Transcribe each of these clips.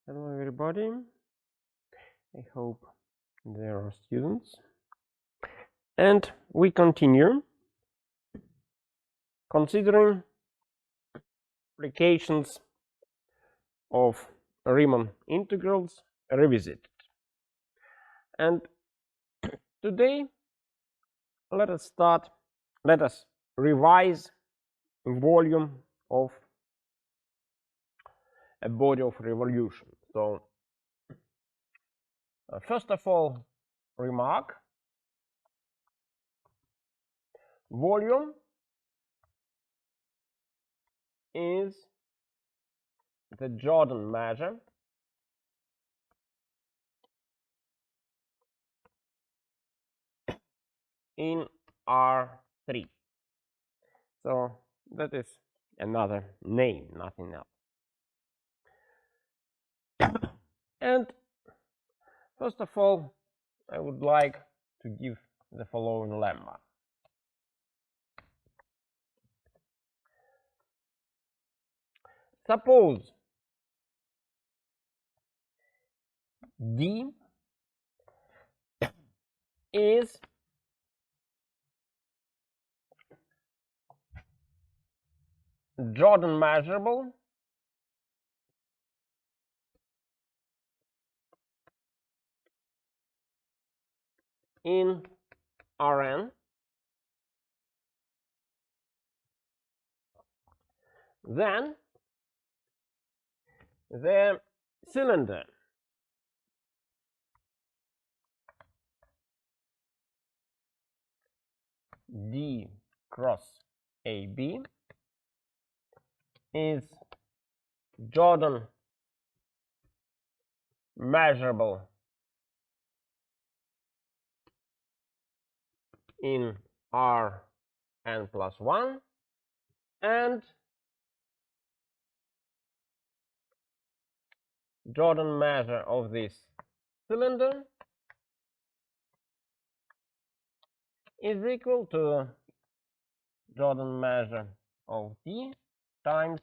Hello everybody, I hope there are students. And we continue considering applications of Riemann integrals revisited. And today let us revise volume of a body of revolution. So first of all, remark, volume is the Jordan measure in R3. So that is another name, nothing else. And first of all, I would like to give the following lemma. Suppose D is Jordan measurable in Rn, then the cylinder D cross AB is Jordan measurable in Rn plus 1 and Jordan measure of this cylinder is equal to Jordan measure of D times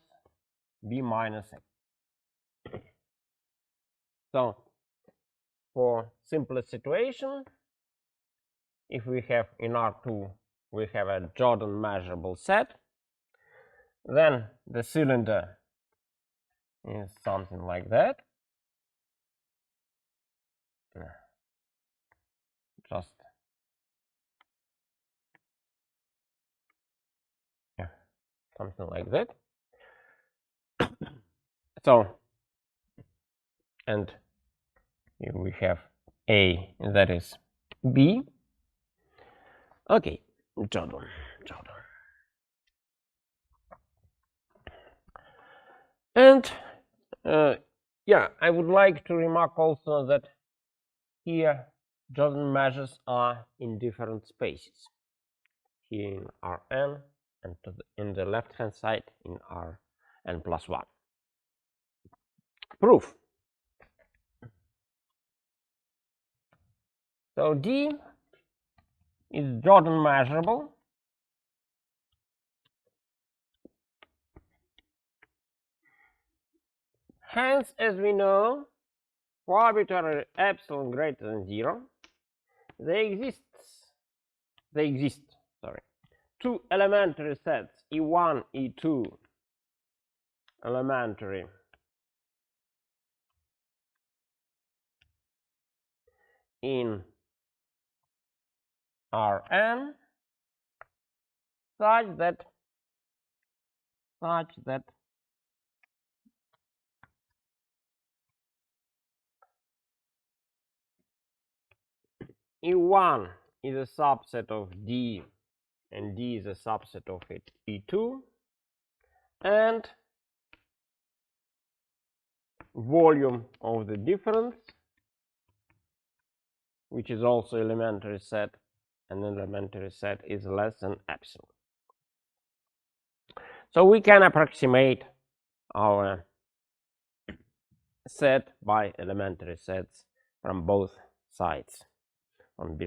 B minus A. So for simplest situation, if we have in R2 we have a Jordan measurable set, then the cylinder is something like that. Just something like that. So, and here we have A, that is B. Okay, Jordan. And yeah, I would like to remark also that here Jordan measures are in different spaces. Here in Rn and in the left hand side in Rn plus 1. Proof. So D is Jordan measurable hence, as we know, for arbitrary epsilon greater than 0, there exist two elementary sets E1, E2 elementary in Rn such that E1 is a subset of D and D is a subset of E2, and volume of the difference, which is also elementary set, and elementary set is less than epsilon. So we can approximate our set by elementary sets from both sides, from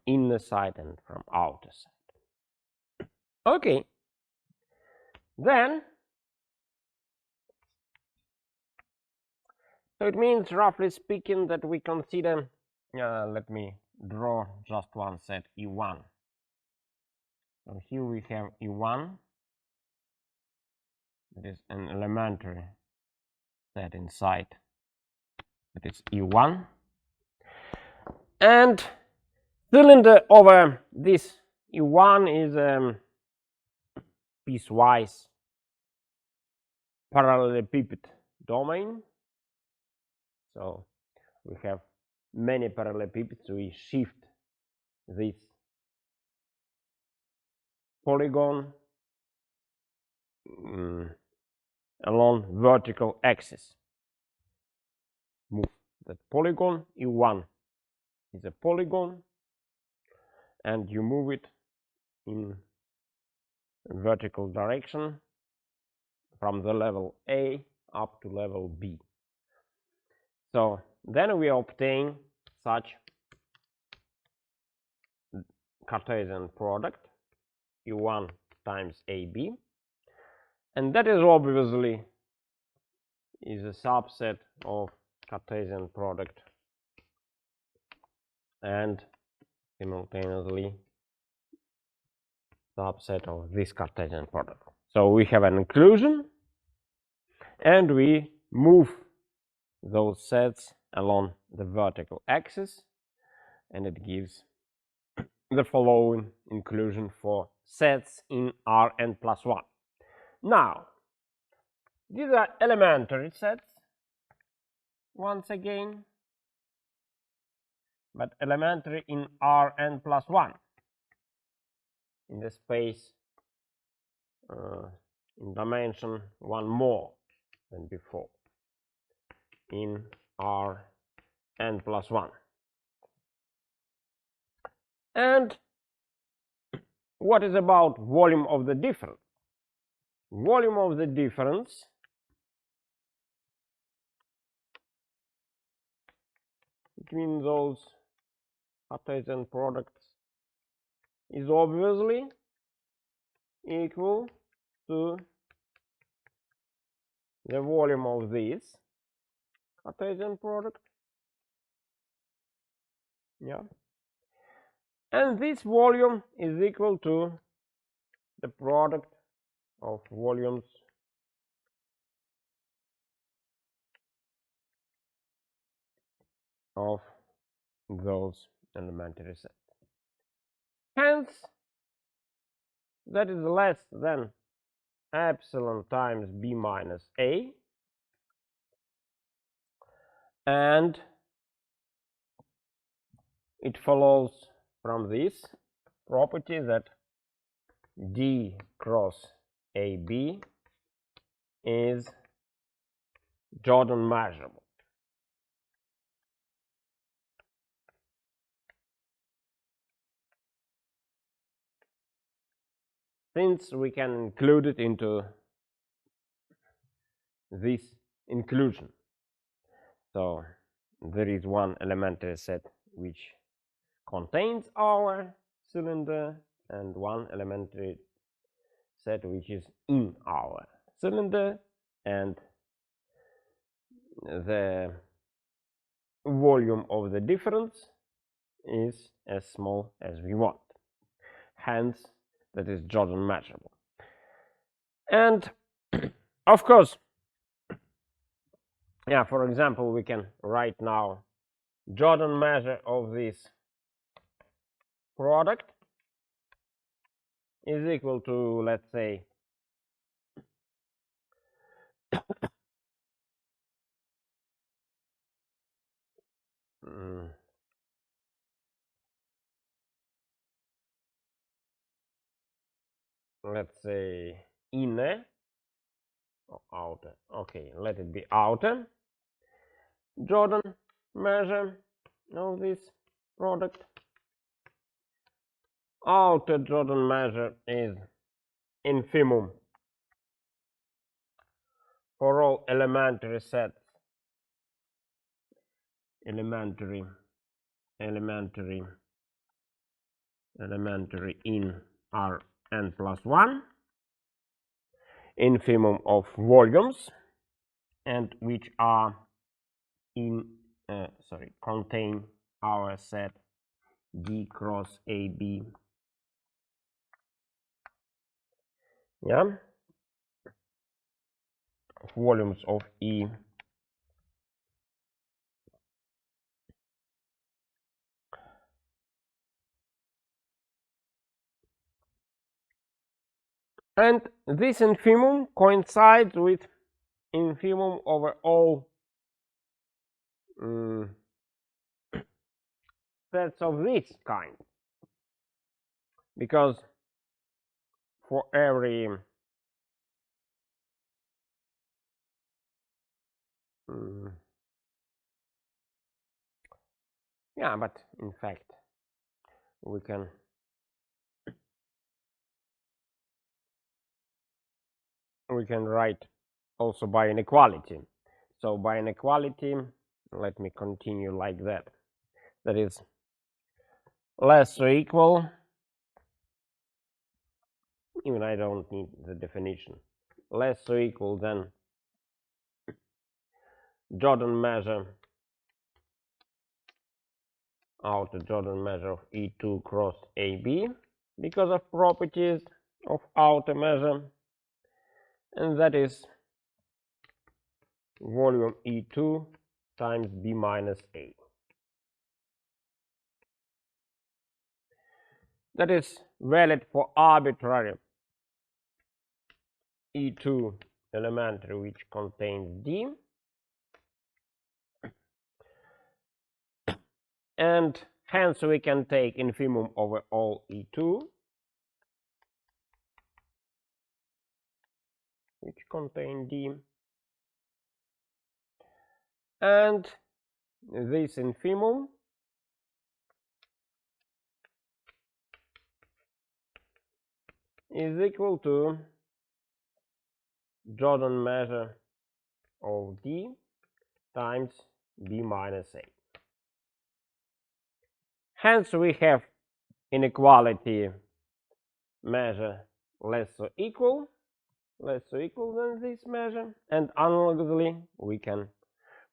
inner side and from outer side. Okay, then So it means, roughly speaking, that we consider, let me draw just one set, E1. So here we have E1, that is an elementary set inside, that is E1. And cylinder over this E1 is piecewise parallelepiped domain. So we have many parallelepipeds. We shift this polygon along vertical axis. Move that polygon. E1 is a polygon, and you move it in vertical direction from the level A up to level B. So then we obtain such Cartesian product, E1 times AB, and that is obviously is a subset of Cartesian product and simultaneously subset of this Cartesian product. So we have an inclusion, and we move those sets along the vertical axis, and it gives the following inclusion for sets in Rn+1. Now, these are elementary sets, once again, but elementary in Rn+1, in the space in dimension 1 more than before, in Rn+1. And what is about volume of the difference? Volume of the difference between those Cartesian products is obviously equal to the volume of this Cartesian product. Yeah. And this volume is equal to the product of volumes of those elementary sets. Hence, that is less than epsilon times b minus a, and it follows from this property that D cross AB is Jordan measurable. Since we can include it into this inclusion. So there is one elementary set which contains our cylinder, and one elementary set which is in our cylinder, and the volume of the difference is as small as we want. Hence, that is Jordan measurable. And of course, yeah, for example, we can write now Jordan measure of this product is equal to, let's say, let's say inner or outer. Okay, let it be outer Jordan measure of this product. Outer Jordan measure is infimum for all elementary sets, elementary in Rn+1, infimum of volumes, and which are contain our set D cross AB. Yeah, volumes of E and this infimum coincides with infimum over all sets of this kind, because for every yeah, but in fact we can write also by inequality. So by inequality, let me continue like that. That is less or equal, even I don't need the definition, less or equal than Jordan measure, outer Jordan measure of E2 cross AB because of properties of outer measure, and that is volume E2 times B minus A. That is valid for arbitrary E2 elementary which contains D, and hence we can take infimum over all E2 which contain D, and this infimum is equal to Jordan measure of D times B minus A. Hence we have inequality measure less or equal than this measure, and analogously we can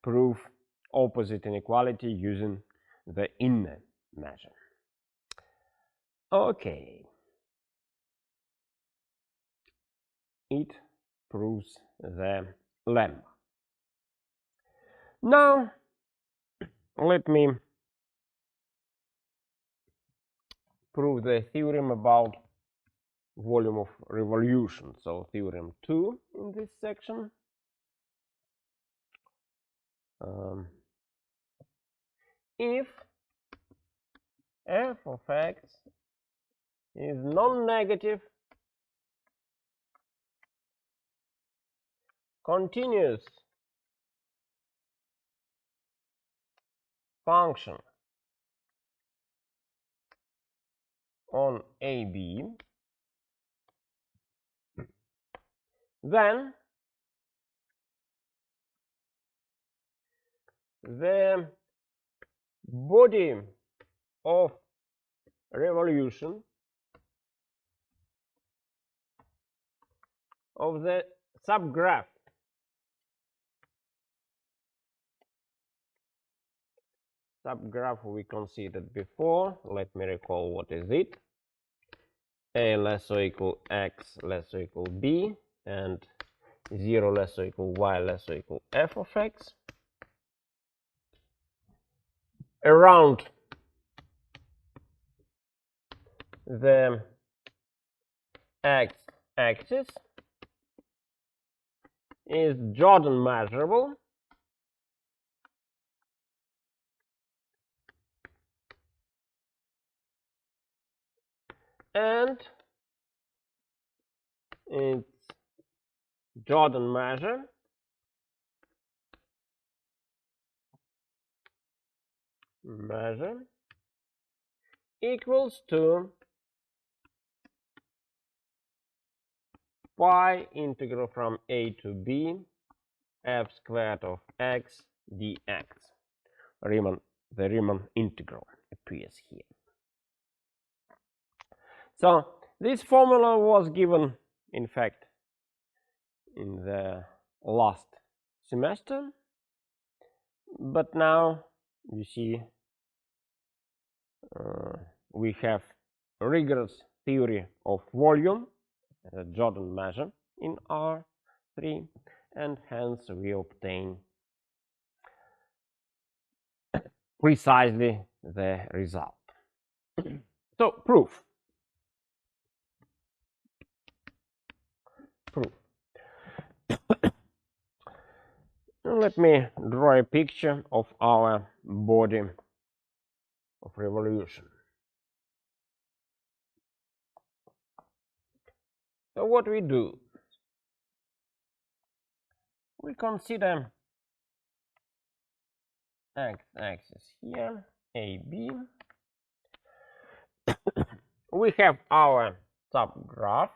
prove opposite inequality using the inner measure. Okay, it proves the lemma. Now let me prove the theorem about volume of revolution. So theorem 2 in this section. If f of x is non-negative continuous function on AB, then the body of revolution of the subgraph we considered before. Let me recall what is it. A less or equal x less or equal b, and 0 less or equal y less or equal f of x. Around the x-axis is Jordan measurable, and its Jordan measure equals to pi integral from a to b f squared of x dx. The Riemann integral appears here. So this formula was given, in fact, in the last semester, But now you see we have a rigorous theory of volume that Jordan measure in R3, and hence we obtain precisely the result. So proof. Let me draw a picture of our body of revolution. So what we do? We consider x-axis here, AB. We have our subgraph,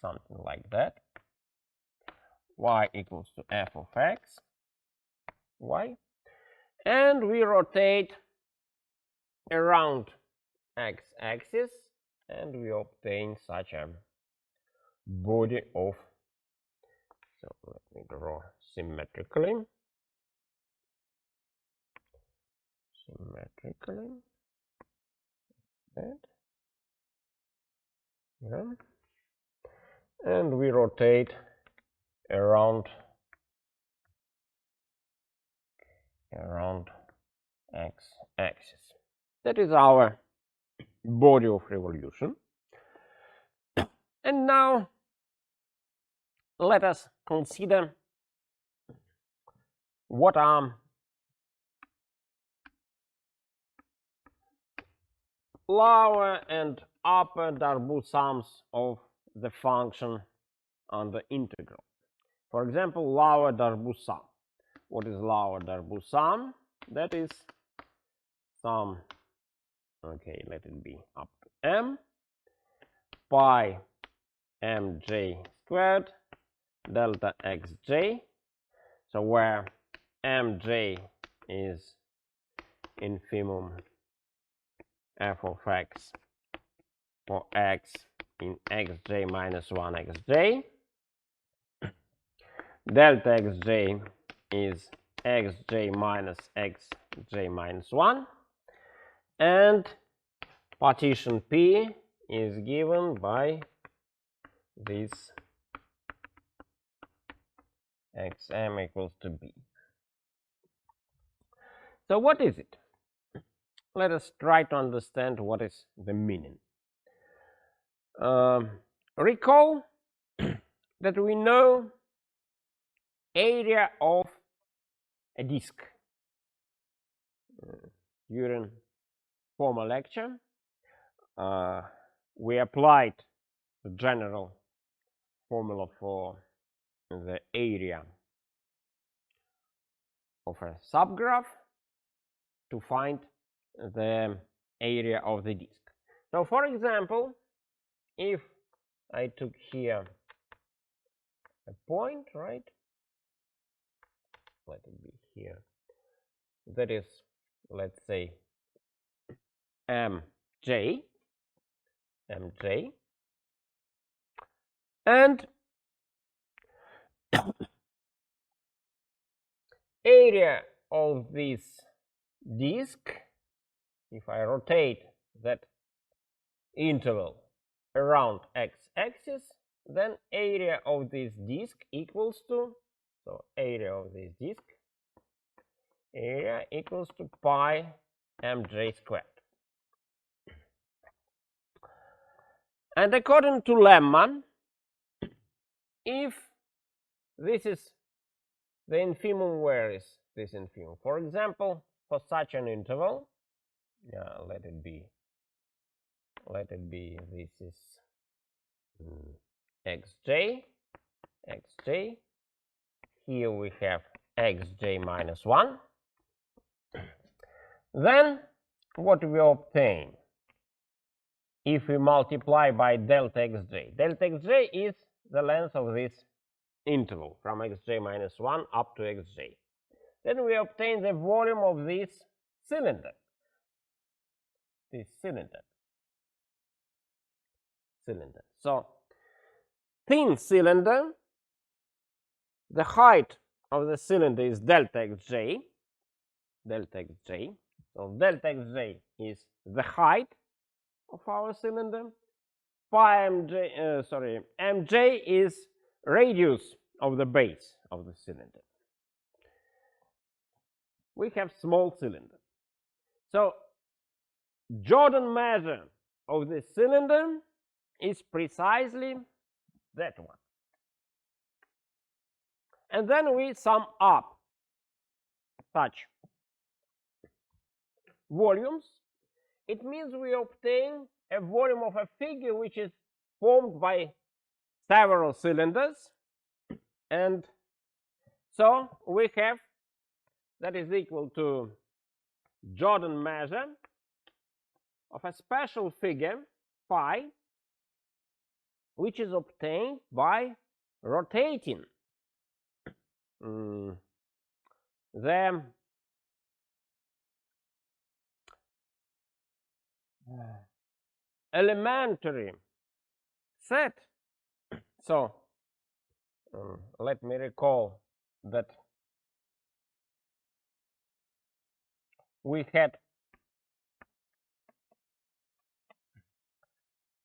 something like that. Y equals to f of x, y. And we rotate around x-axis, and we obtain such a body of, so let me draw symmetrically, that, yeah. And we rotate around x-axis. That is our body of revolution. And now let us consider what are lower and upper Darboux sums of the function on the integral. For example, lower Darboux sum. What is lower Darboux sum? That is sum, okay, let it be up to m, pi mj squared delta xj. So where mj is infimum f of x for x in xj minus 1 xj, delta xj is xj minus xj minus 1, and partition P is given by this xm equals to b. So what is it? Let us try to understand what is the meaning. Recall that we know area of a disk. During former lecture, we applied the general formula for the area of a subgraph to find the area of the disk. So, for example, if I took here a point, right? Let it be here. That is, let's say, mj, and area of this disk, if I rotate that interval around x-axis, then area of this disk equals to, so area of this disk, area equals to pi mj squared. And according to lemma, if this is the infimum, where is this infimum? For example, for such an interval, let it be this is xj, here we have xj minus 1. Then what we obtain if we multiply by delta xj? Delta xj is the length of this interval from xj minus 1 up to xj. Then we obtain the volume of this cylinder. So thin cylinder, the height of the cylinder is delta xj, delta xj. So delta xj is the height of our cylinder. Pi mj, mj is radius of the base of the cylinder. We have small cylinder. So Jordan measure of the cylinder is precisely that one. And then we sum up such volumes. It means we obtain a volume of a figure which is formed by several cylinders. And so we have that is equal to Jordan measure of a special figure phi, which is obtained by rotating the elementary set. So let me recall that we had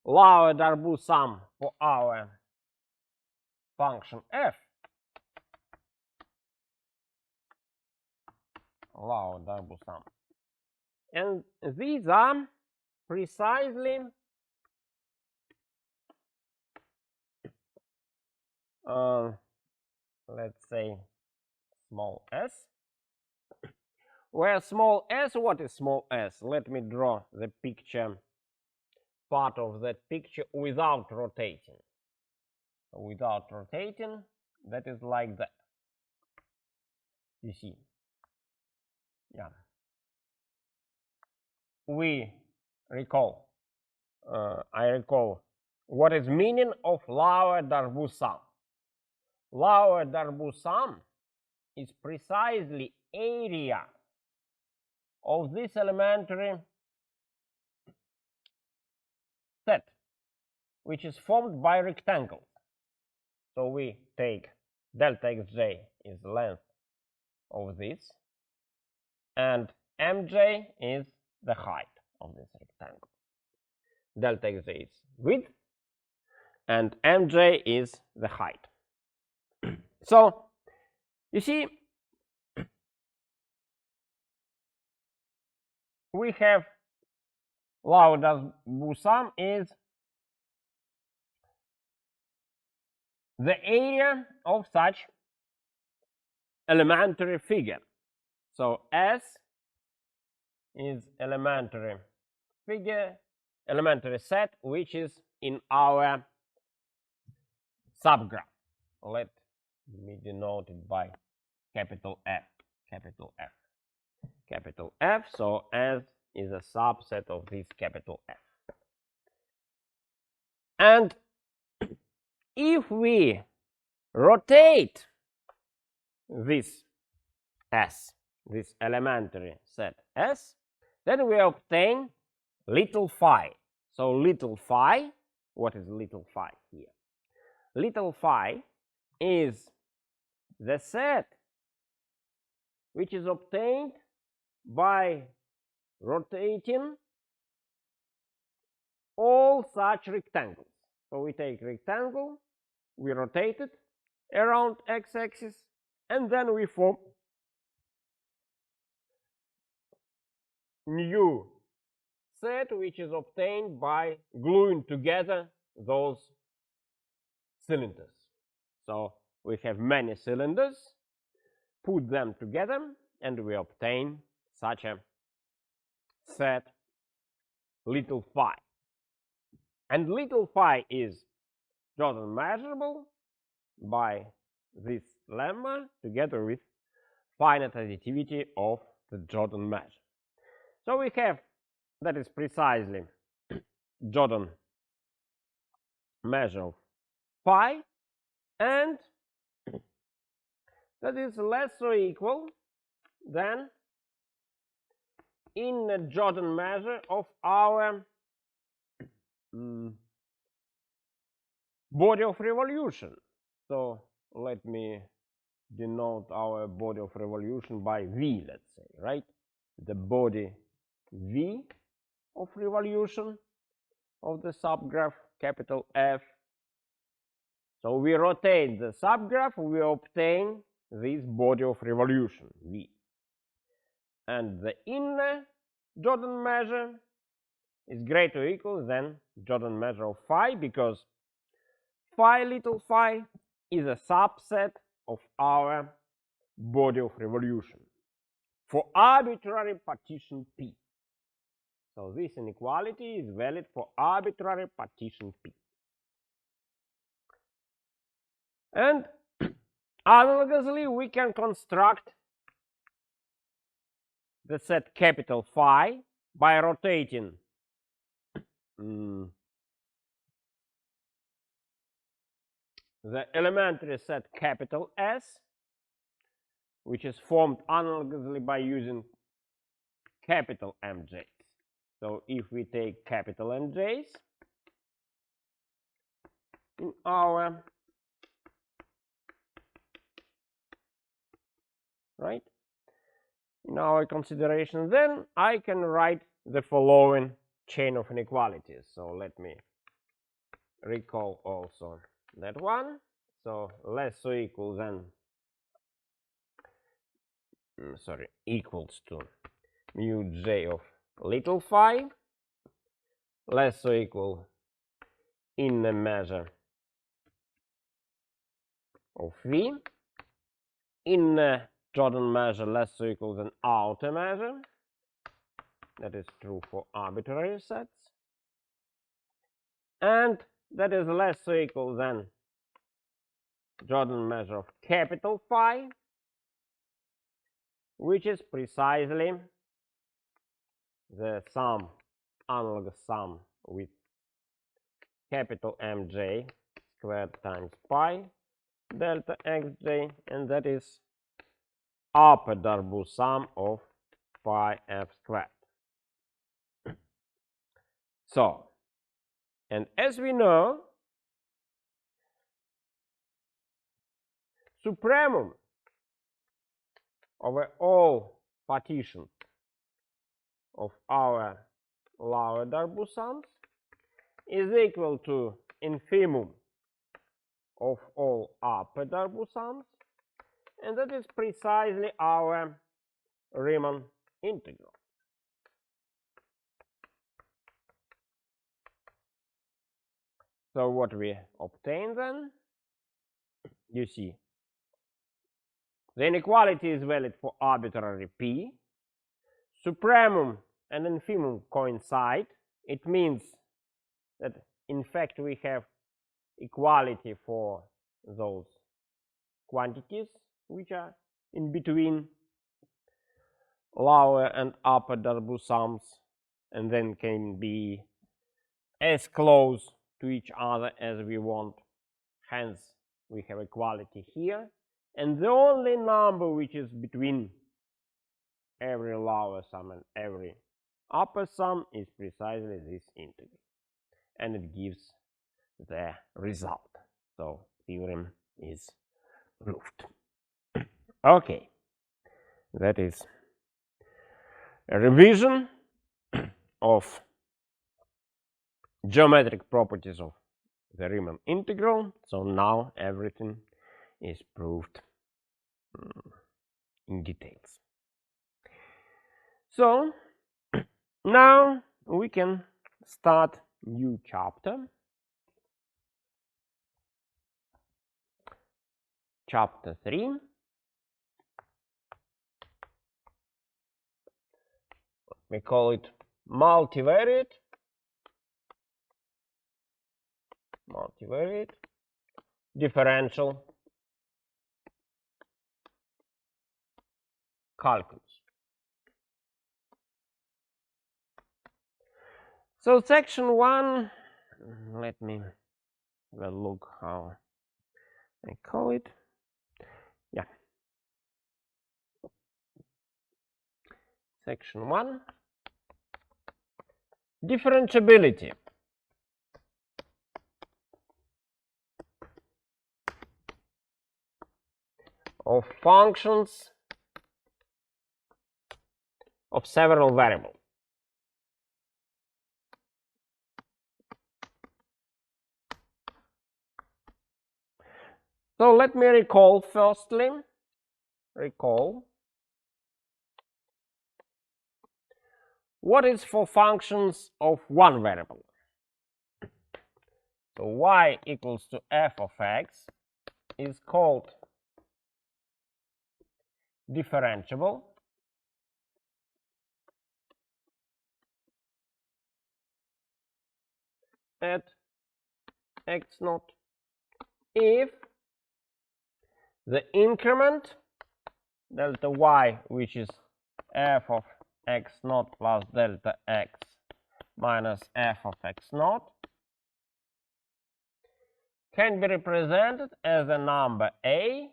Laue-Darboux sum for our function f. Laue-Darboux sum. And these are precisely let's say small s, where small s, what is small s? Let me draw the picture, part of that picture without rotating. Without rotating, that is like that. You see? Yeah. We recall, I recall what is meaning of Laue-Darboux sum. Laue-Darboux sum is precisely area of this elementary set, which is formed by rectangles. So we take delta xj is the length of this, and mj is the height of this rectangle. Delta xj is width, and mj is the height. So you see, we have Laue-Darboux sum is the area of such elementary figure. So S is elementary figure, elementary set, which is in our subgraph. Let me denote it by capital F, capital F, capital F. So S is a subset of this capital F. And if we rotate this S, this elementary set S, then we obtain little phi. So little phi, what is little phi here? Little phi is the set which is obtained by rotating all such rectangles. So we take rectangle, we rotate it around x-axis, and then we form new set which is obtained by gluing together those cylinders. So we have many cylinders, put them together, and we obtain such a set little phi. And little phi is Jordan measurable by this lemma together with finite additivity of the Jordan measure. So we have, that is precisely Jordan measure of phi, and that is less or equal than in the Jordan measure of our body of revolution. So let me denote our body of revolution by V, let's say, right? The body V of revolution of the subgraph, capital F. So we rotate the subgraph, we obtain this body of revolution, V. And the inner Jordan measure is greater or equal than Jordan measure of phi, because phi little phi is a subset of our body of revolution for arbitrary partition P. So this inequality is valid for arbitrary partition P. And analogously, we can construct the set capital phi by rotating the elementary set capital S, which is formed analogously by using capital MJs. So if we take capital MJs in our in our consideration, then I can write the following chain of inequalities. So let me recall also that one. So less or equal than equals to mu j of little phi, less or equal inner measure of V, inner Jordan measure less or equal than outer measure. That is true for arbitrary sets. And that is less or equal than Jordan measure of capital phi, which is precisely the sum, analogous sum with capital Mj squared times pi delta xj, and that is upper Darboux sum of pi f squared. So, and as we know, supremum over all partitions of our lower Darboux sums is equal to infimum of all upper Darboux sums, and that is precisely our Riemann integral. So what we obtain then, you see, the inequality is valid for arbitrary P. Supremum and infimum coincide. It means that in fact we have equality for those quantities which are in between lower and upper Darboux sums, and then can be as close to each other as we want. Hence we have equality here, and the only number which is between every lower sum and every upper sum is precisely this integral, and it gives the result. So theorem is proved. Okay, that is a revision of geometric properties of the Riemann integral. So now everything is proved in details. So now we can start new chapter, chapter 3. We call it multivariate differential calculus. So section 1, let me have a look how I call it. Yeah. Section 1, differentiability. of functions of several variables. So let me recall firstly. What is for functions of one variable? So y equals to f of x is called differentiable at x naught if the increment delta y, which is f of x naught plus delta x minus f of x naught, can be represented as a number a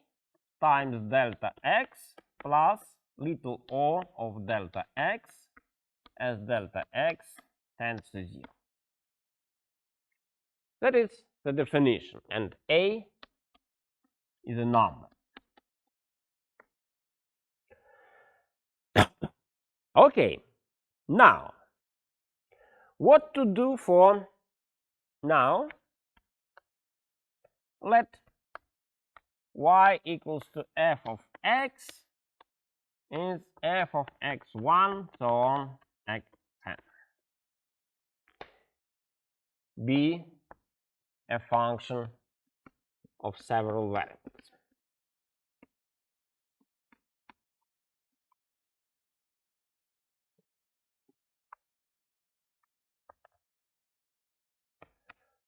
times delta x plus little o of delta x as delta x tends to 0. That is the definition, and a is a number. Okay, now what to do for now? Let y equals to f of x is f of x1 so on xn be a function of several variables.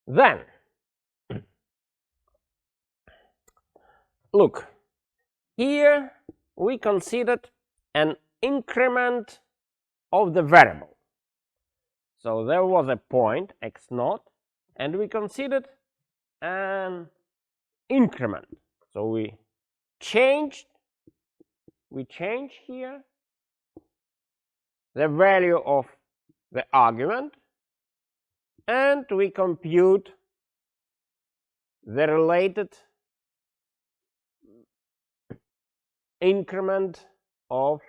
Then look, here we considered an increment of the variable. So there was a point x naught, and we considered an increment. So we change here the value of the argument, and we compute the related increment of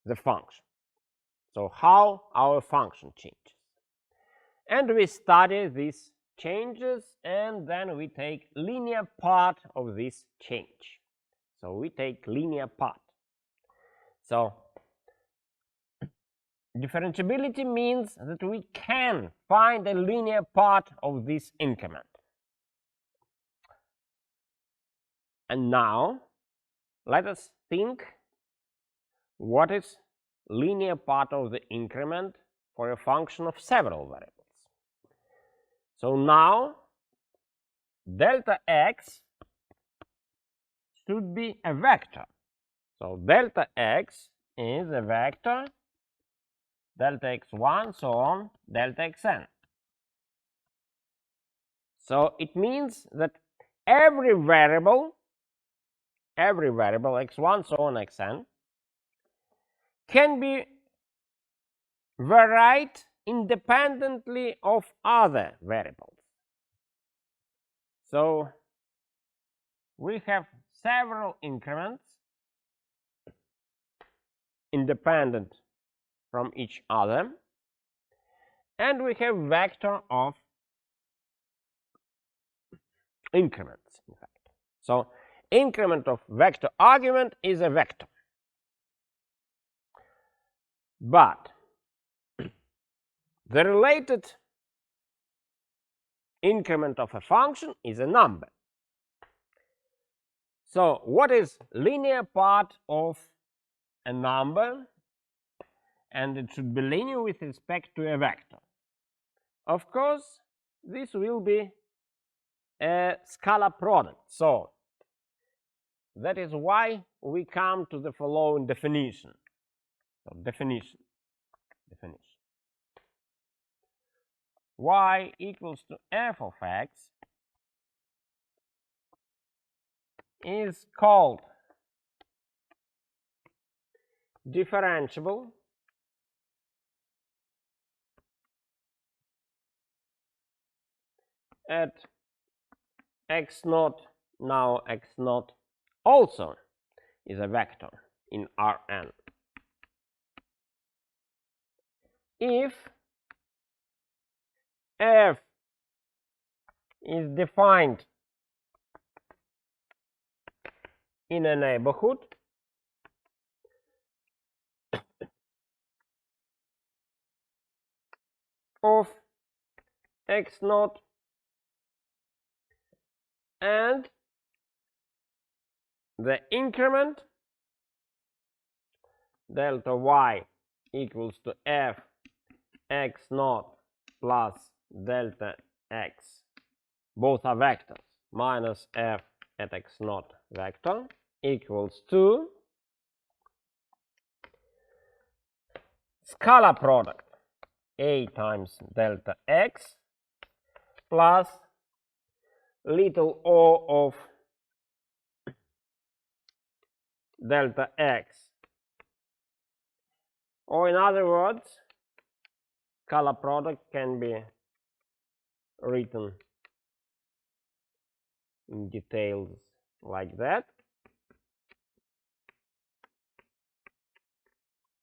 the function. So how our function changes. And we study these changes, and then we take linear part of this change. So we take linear part. So differentiability means that we can find a linear part of this increment. And now let us think what is linear part of the increment for a function of several variables. So now delta x should be a vector. So delta x is a vector, delta x1 so on delta xn. So it means that every variable x1 so on xn can be varied independently of other variables. So we have several increments independent from each other, and we have vector of increments, in fact. So increment of vector argument is a vector. But the related increment of a function is a number. So what is linear part of a number? And it should be linear with respect to a vector. Of course, this will be a scalar product. So that is why we come to the following definition. So definition. Y equals to f of x is called differentiable at x naught, now x naught also is a vector in Rn. If f is defined in a neighborhood of x naught and the increment delta y equals to f x naught plus delta x, both are vectors, minus f at x naught vector equals to scalar product a times delta x plus little o of delta x, or in other words, scalar product can be written in details like that.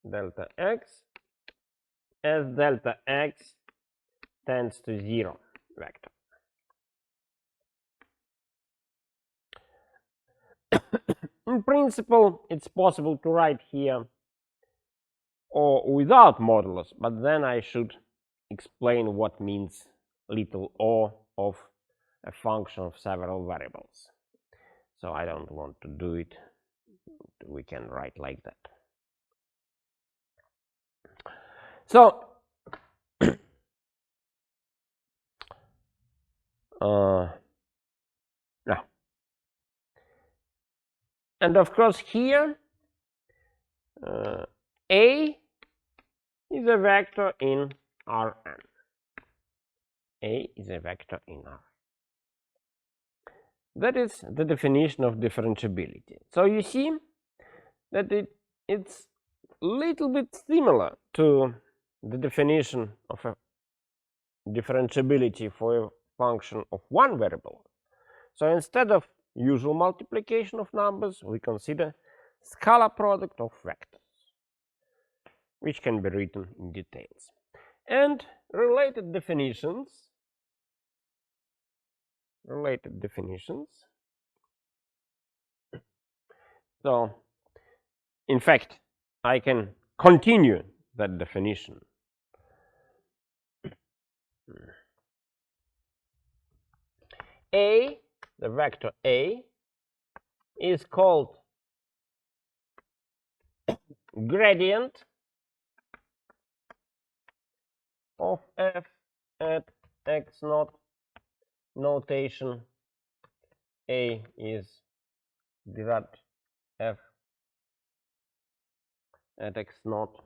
Delta x as delta x tends to 0 vector. In principle, it's possible to write here or without modulus, but then I should explain what means little o of a function of several variables. So I don't want to do it. We can write like that. So now, and of course here A is a vector in Rn. A is a vector in R. That is the definition of differentiability. So you see that it's a little bit similar to the definition of a differentiability for a function of one variable. So instead of usual multiplication of numbers, we consider scalar product of vectors, which can be written in details. And related definitions. So, in fact, I can continue that definition. A, the vector A, is called gradient of f at x naught. Notation A is derived f at x naught,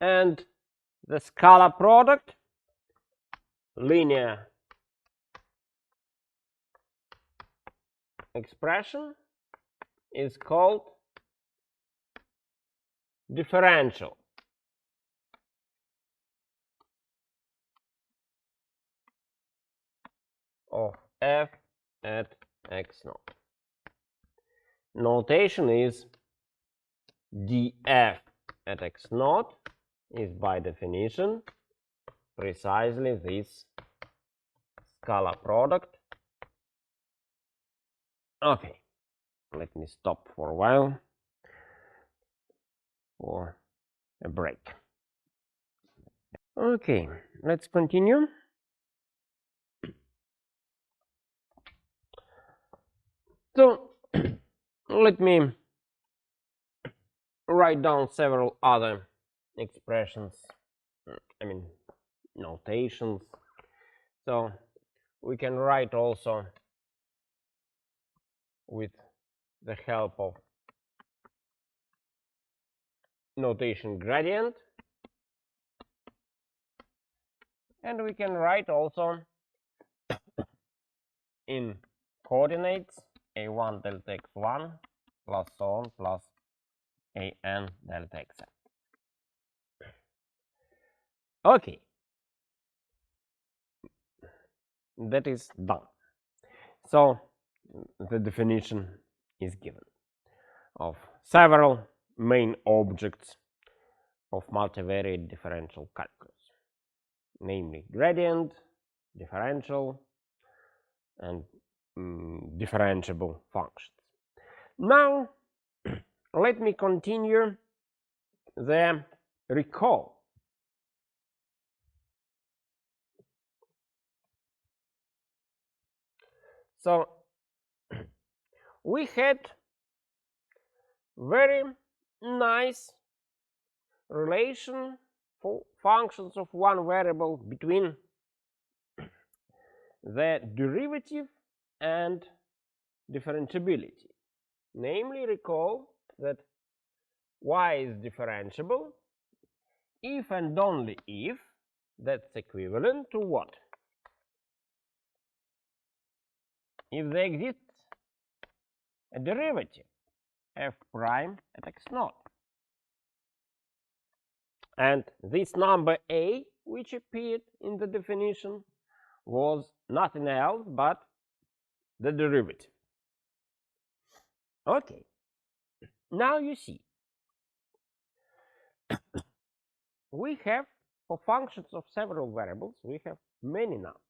and the scalar product, linear expression, is called differential of f at x naught. Notation is df at x naught is by definition precisely this scalar product. Okay, let me stop for a while for a break. Okay, let's continue. So let me write down several other expressions, notations. So we can write also with the help of notation gradient, and we can write also in coordinates a1 delta x1 plus so on plus an delta xn. Okay, that is done. So the definition is given of several main objects of multivariate differential calculus, namely gradient, differential, and differentiable functions. Now, let me continue the recall. So, we had very nice relation for functions of one variable between the derivative and differentiability. Namely, recall that y is differentiable if and only if that's equivalent to what? If there exists a derivative f prime at x naught. And this number a, which appeared in the definition, was nothing else but the derivative. Okay, now you see, we have, for functions of several variables, we have many numbers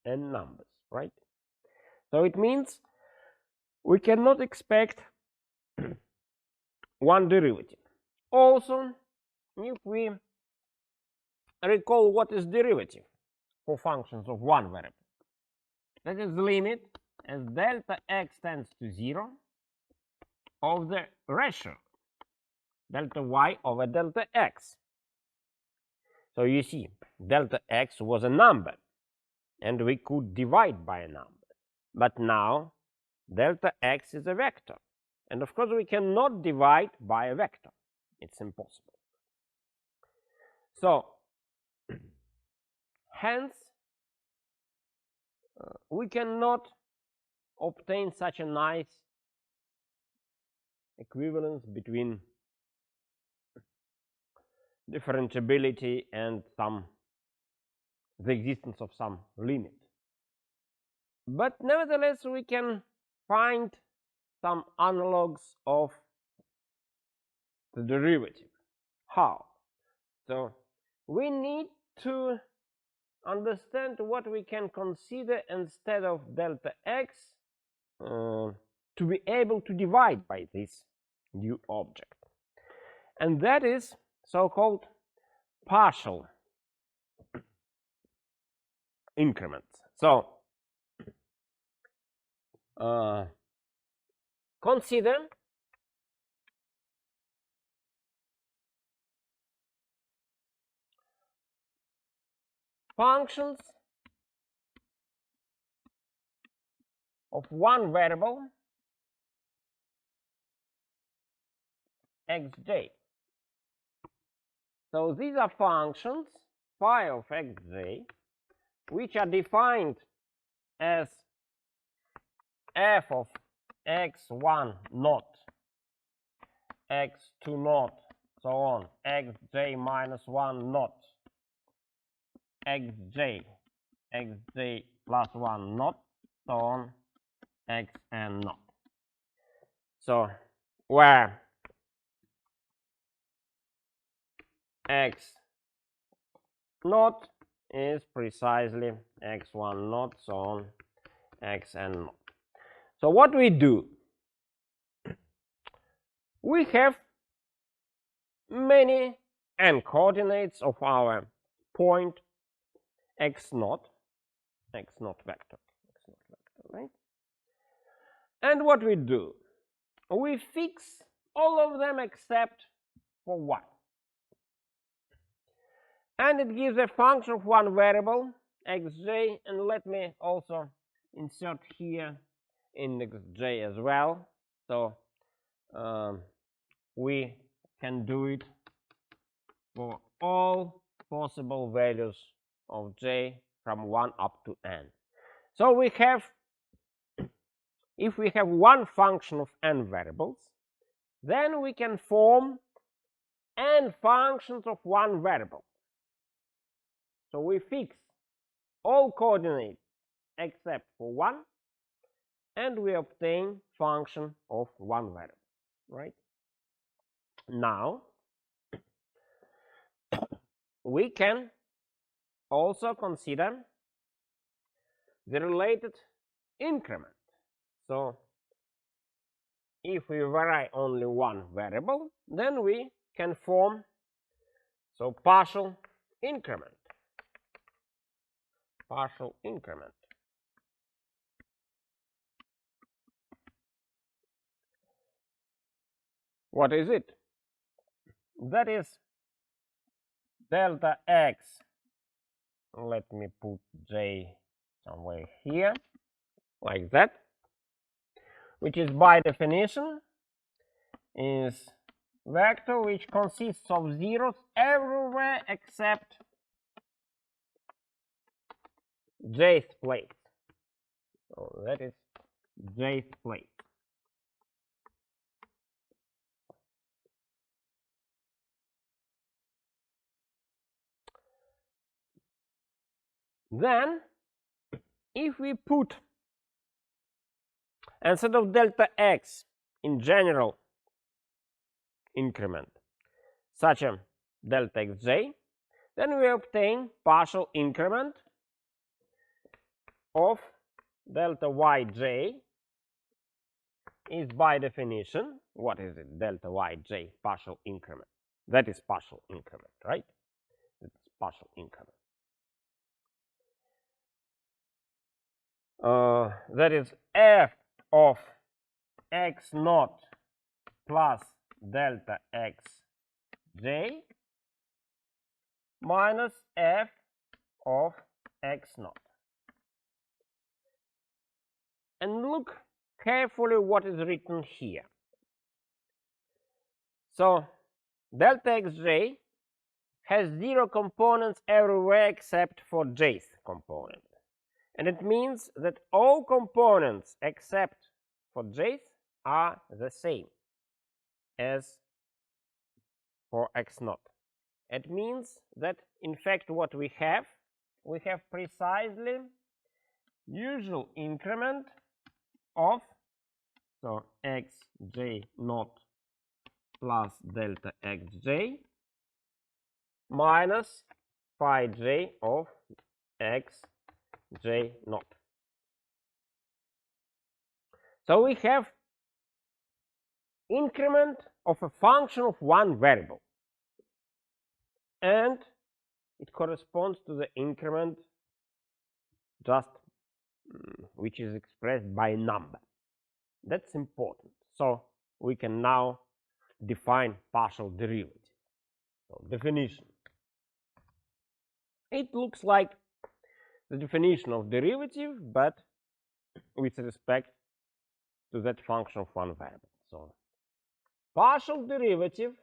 and numbers, right? So it means we cannot expect one derivative. Also, if we recall what is derivative for functions of one variable, that is the limit as delta x tends to 0 of the ratio delta y over delta x. So you see, delta x was a number, and we could divide by a number. But now, delta x is a vector. And of course, we cannot divide by a vector. It's impossible. So, hence, we cannot obtain such a nice equivalence between differentiability and the existence of some limit. But nevertheless, we can find some analogs of the derivative. How? So we need to understand what we can consider instead of delta x to be able to divide by this new object. And that is so-called partial increments. So consider functions of one variable xj. So these are functions phi of xj, which are defined as f of x1 naught, x2 naught, so on, xj minus 1 naught, xj, xj plus 1 naught, so on, xn naught. So where x naught is precisely x1 naught, so on, xn naught. So what we do, we have many n coordinates of our point x naught vector, right? And what we do, we fix all of them except for one. And it gives a function of one variable, xj, and let me also insert here index j as well. So we can do it for all possible values of j from 1 up to n. So we have, if we have one function of n variables, then we can form n functions of one variable. So we fix all coordinates except for one, and we obtain function of one variable, right? Now we can also consider the related increment. So if we vary only one variable, then we can form partial increment. Partial increment. What is it? That is delta x. Let me put j somewhere here, like that, which is by definition is vector which consists of zeros everywhere except jth place. So that is jth place. Then if we put, instead of delta x in general increment, such a delta xj, then we obtain partial increment of delta yj is by definition, what is it? Delta yj partial increment. That is partial increment, right? It's partial increment. That is f of x naught plus delta xj minus f of x naught. And look carefully what is written here. So delta xj has 0 components everywhere except for jth component. And it means that all components except for jth are the same as for x naught. It means that in fact what we have precisely usual increment of xj naught plus delta xj minus phi j of xj naught. So we have increment of a function of one variable, and it corresponds to the increment just which is expressed by a number. That's important. So we can now define partial derivative. So definition. It looks like the definition of derivative, but with respect to that function of one variable. So partial derivative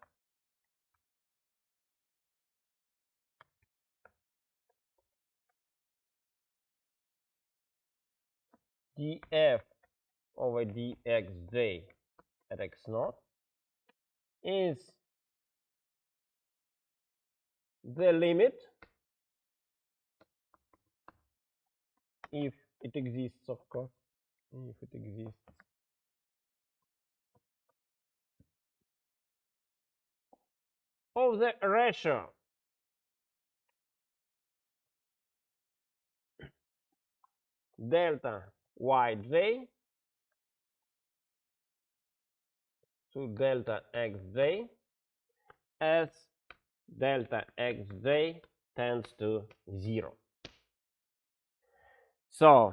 df over dxj at x naught is the limit, if it exists, of course, if it exists, of the ratio delta yj to delta xj as delta xj tends to 0. So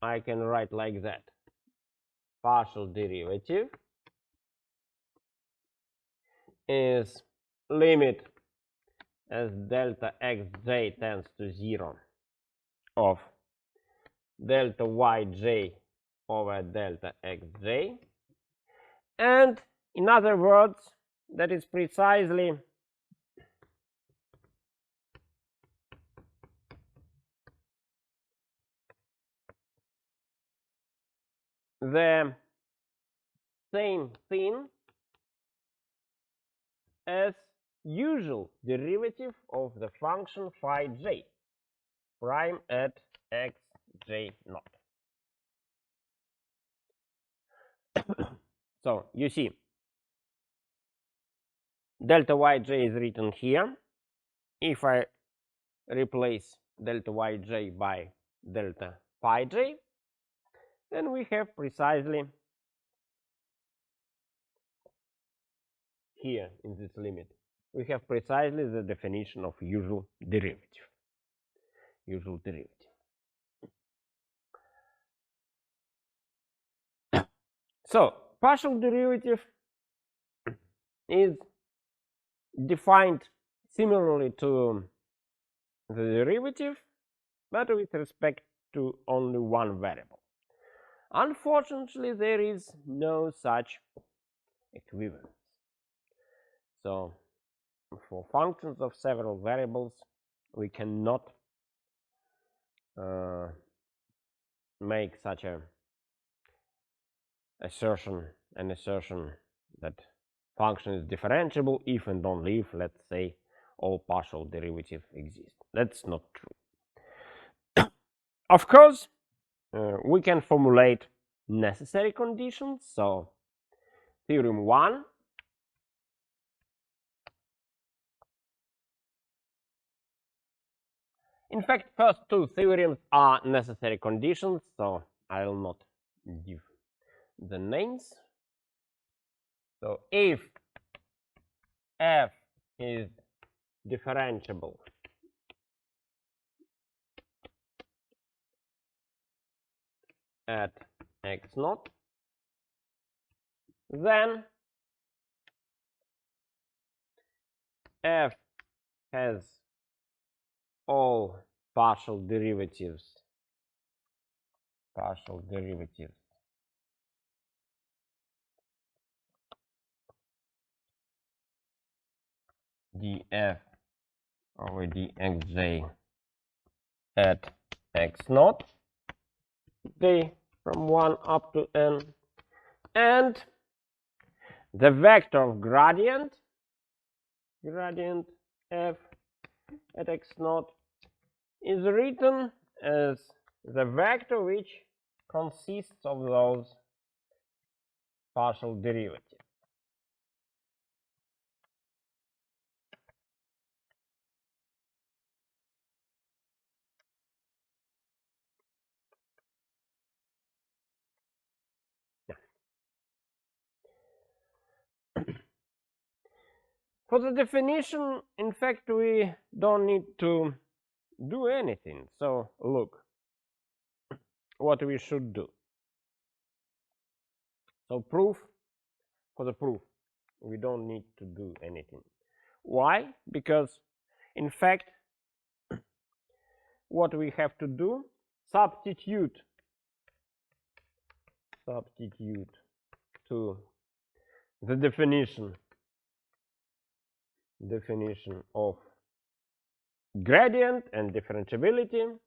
I can write like that. Partial derivative is limit as delta xj tends to 0 of delta yj over delta xj, and in other words, that is precisely the same thing as usual derivative of the function phi j prime at xj naught. So you see, delta yj is written here. If I replace delta yj by delta phi j, then we have precisely here in this limit, we have precisely the definition of usual derivative. Usual derivative. So partial derivative is defined similarly to the derivative, but with respect to only one variable. Unfortunately, there is no such equivalence. So for functions of several variables, we cannot make such an assertion that function is differentiable if and only if, let's say, all partial derivatives exist. That's not true. Of course, we can formulate necessary conditions. So theorem 1 in fact, first two theorems are necessary conditions, so I will not give the names. So if f is differentiable at x naught, then f has all partial derivatives df over dxj at x naught, they from 1 up to n, and the vector of gradient f at x naught is written as the vector which consists of those partial derivatives. For the definition, in fact, we don't need to do anything. So look what we should do. So for the proof, we don't need to do anything. Why? Because in fact, what we have to do, substitute to the definition of gradient and differentiability,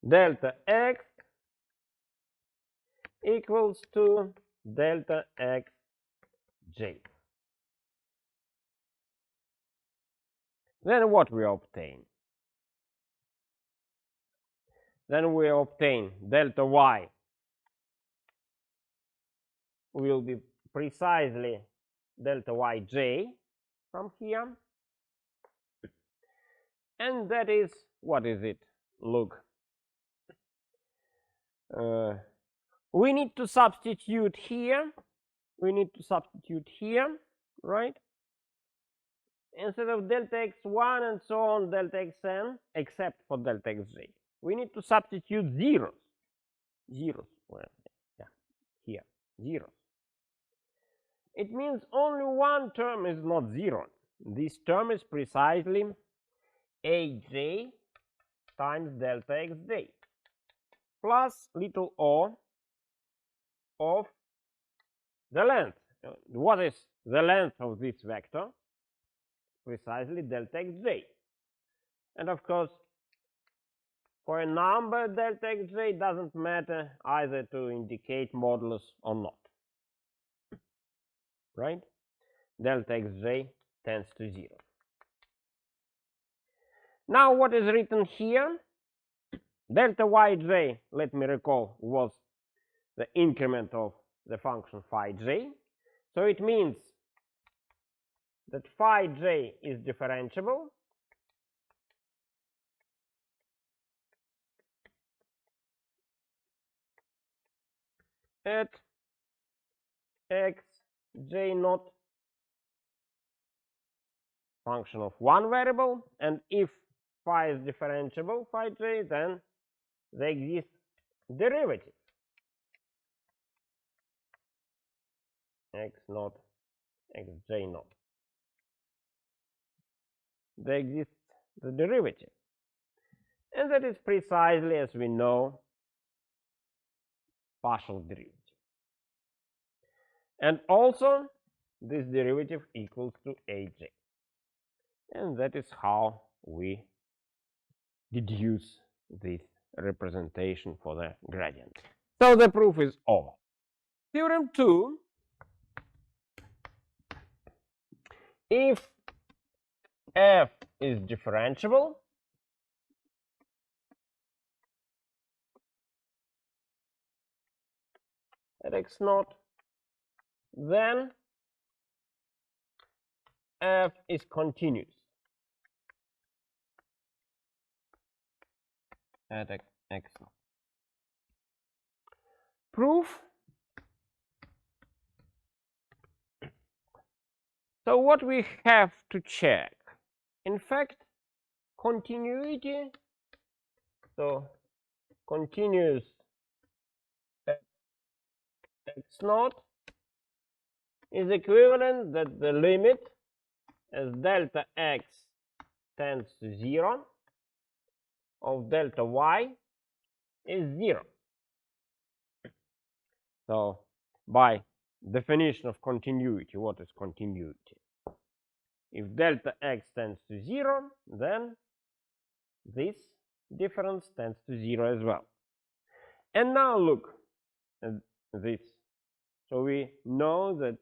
delta x equals to delta x j. Then what we obtain? Then we obtain delta y will be precisely delta yj from here, and that is, what is it? Look, we need to substitute here, right? Instead of delta x1 and so on, delta xn, except for delta xj, we need to substitute zeros. Well, yeah, here, zeros. It means only one term is not zero. This term is precisely aj times delta xj plus little o of the length. What is the length of this vector? Precisely delta xj. And of course, for a number, delta xj doesn't matter either to indicate modulus or not, right? Delta xj tends to 0. Now what is written here? Delta yj, let me recall, was the increment of the function phi j. So it means that phi j is differentiable at x j naught function of one variable, and if phi is differentiable, phi j, then there exists derivative x naught, x j naught. There exists the derivative, and that is precisely, as we know, partial derivative. And also, this derivative equals to aj. And that is how we deduce this representation for the gradient. So the proof is over. Theorem 2, if f is differentiable, at x naught, then f is continuous at x naught. Proof. So what we have to check, in fact, continuity, so continuous at x naught is equivalent that the limit as delta x tends to 0 of delta y is 0. So by definition of continuity, what is continuity? If delta x tends to 0, then this difference tends to 0 as well. And now look at this. So we know that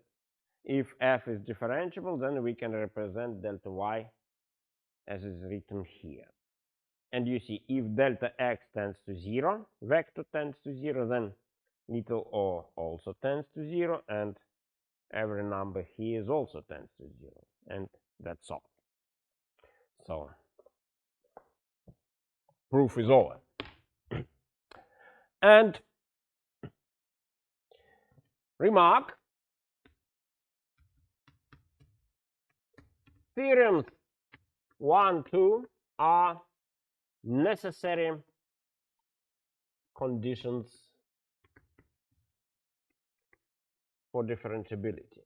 if f is differentiable, then we can represent delta y as is written here. And you see, if delta x tends to 0, vector tends to 0, then little o also tends to 0, and every number here is also tends to 0, and that's all. So proof is over. And remark, theorems 1, 2 are necessary conditions for differentiability.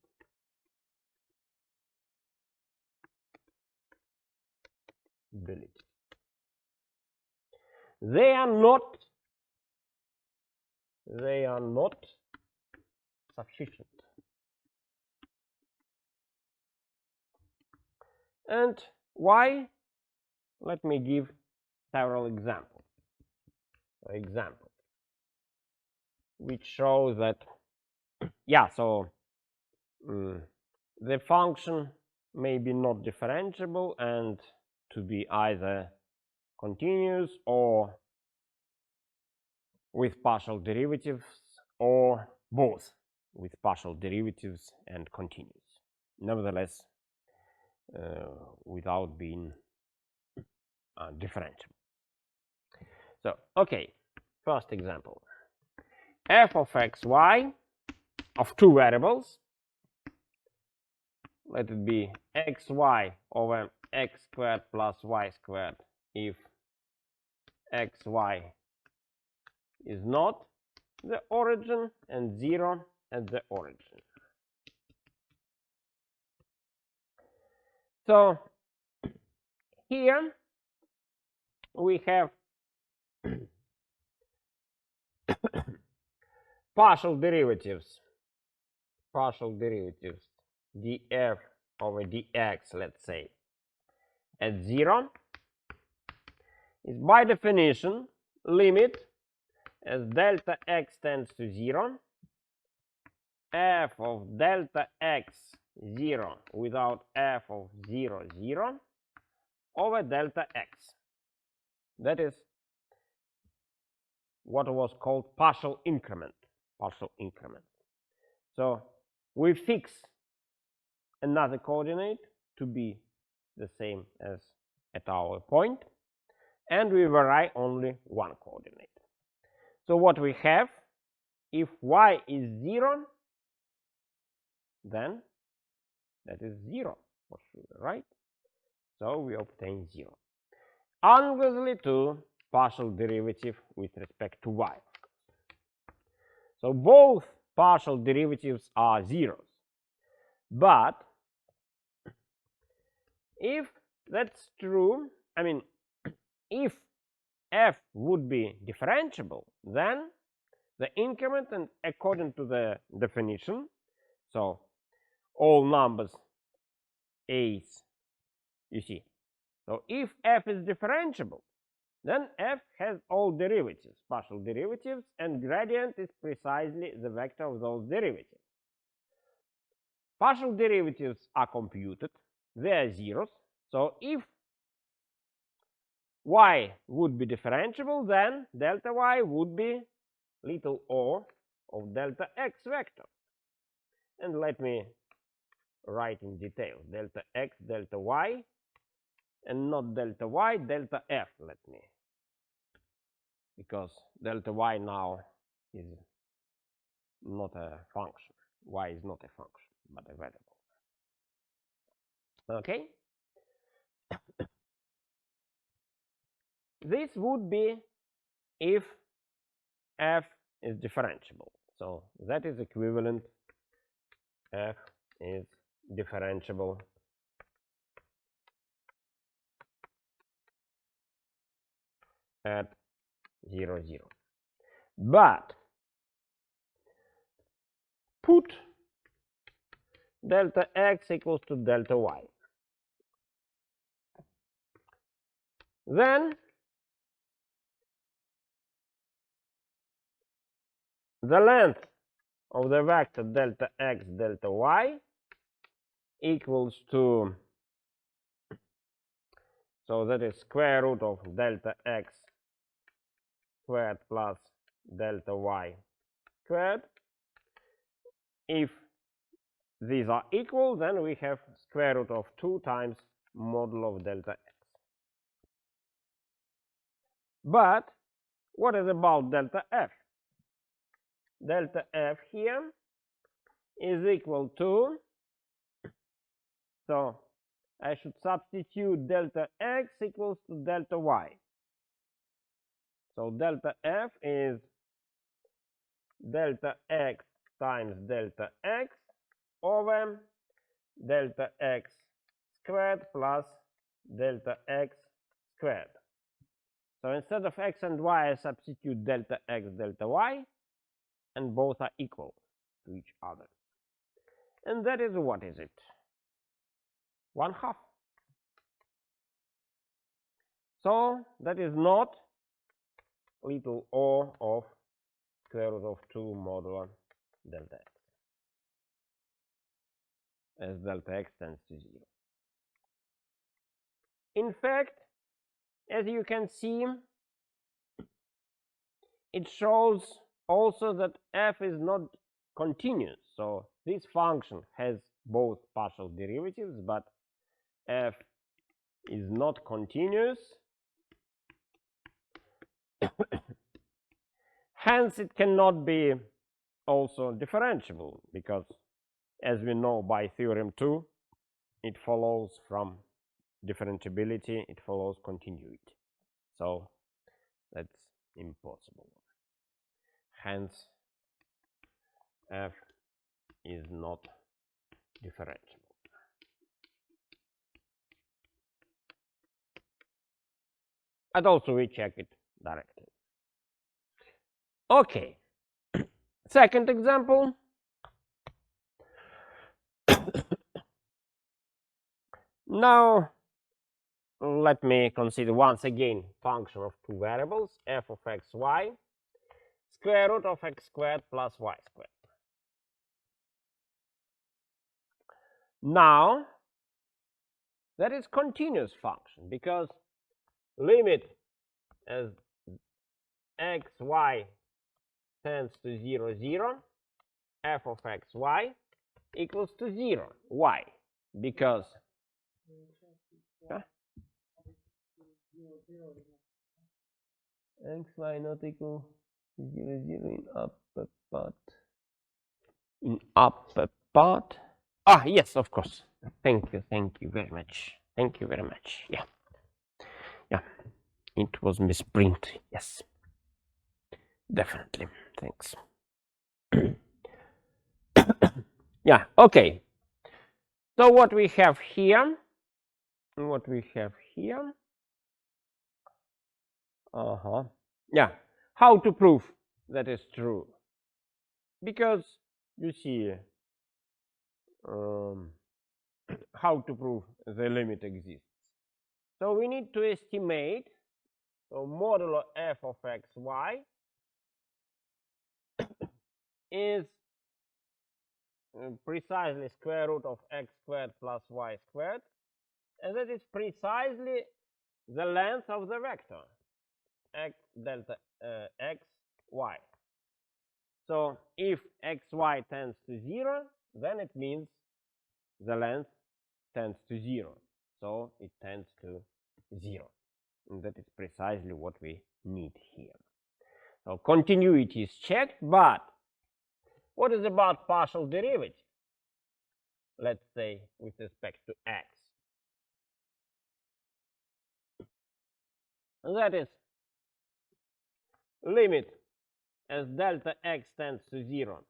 They are not sufficient. And why? Let me give several examples. Which shows that, yeah, so the function may be not differentiable and to be either continuous or with partial derivatives, or both with partial derivatives and continuous. Nevertheless, without being differentiable. So, okay, first example. F of xy of two variables, let it be xy over x squared plus y squared if xy is not the origin and 0 at the origin. So here we have partial derivatives df over dx, let's say, at 0 is by definition limit as delta x tends to 0, f of delta x 0 without f of 0, 0 over delta x. That is what was called partial increment. So we fix another coordinate to be the same as at our point, and we vary only one coordinate. So what we have, if y is 0, then that is 0 for sure, right? So we obtain 0. Obviously to partial derivative with respect to y. So both partial derivatives are zeros. But if that's true, I mean, if f would be differentiable, then the increment, and according to the definition, so all numbers a's, you see. So if f is differentiable, then f has all derivatives, partial derivatives, and gradient is precisely the vector of those derivatives. Partial derivatives are computed, they are zeros. So if y would be differentiable, then delta y would be little o of delta x vector. And let me write in detail delta x, delta y, and not delta y, delta f, let me, because delta y now is not a function. Y is not a function, but a variable. Okay? This would be if f is differentiable. So that is equivalent, f is differentiable at 0, 0. But put delta x equals to delta y. Then the length of the vector delta x, delta y equals to, so that is square root of delta x squared plus delta y squared. If these are equal, then we have square root of 2 times modulo of delta x. But what is about delta f? Delta f here is equal to, so I should substitute delta x equals to delta y. So delta f is delta x times delta x over delta x squared plus delta x squared. So instead of x and y, I substitute delta x, delta y, and both are equal to each other. And that is, what is it? 1/2. So that is not little o of square root of 2 modulo delta x, as delta x tends to 0. In fact, as you can see, it shows also that f is not continuous. So this function has both partial derivatives, but f is not continuous. Hence, it cannot be also differentiable, because as we know by theorem 2, it follows from differentiability, it follows continuity. So that's impossible. Hence, f is not differentiable. And also we check it directly. Okay. Second example. Now let me consider once again function of two variables, f of x, y, square root of x squared plus y squared. Now that is continuous function, because limit as x, y tends to 0, 0, f of x, y equals to 0. Why? Because x, y not equal to 0, 0 in upper part. In upper part. Ah, yes, of course. Thank you very much. Thank you very much. Yeah. Yeah. It was misprint. Yes. Definitely. Thanks. Yeah, okay. So what we have here, yeah, how to prove that is true? Because you see, how to prove the limit exists. So we need to estimate, so modulo f of x, y is precisely square root of x squared plus y squared, and that is precisely the length of the vector x delta x y. So if xy tends to 0, then it means the length tends to 0. So it tends to 0. And that is precisely what we need here. So continuity is checked, but what is about partial derivative? Let's say with respect to x. That is limit as delta x tends to 0,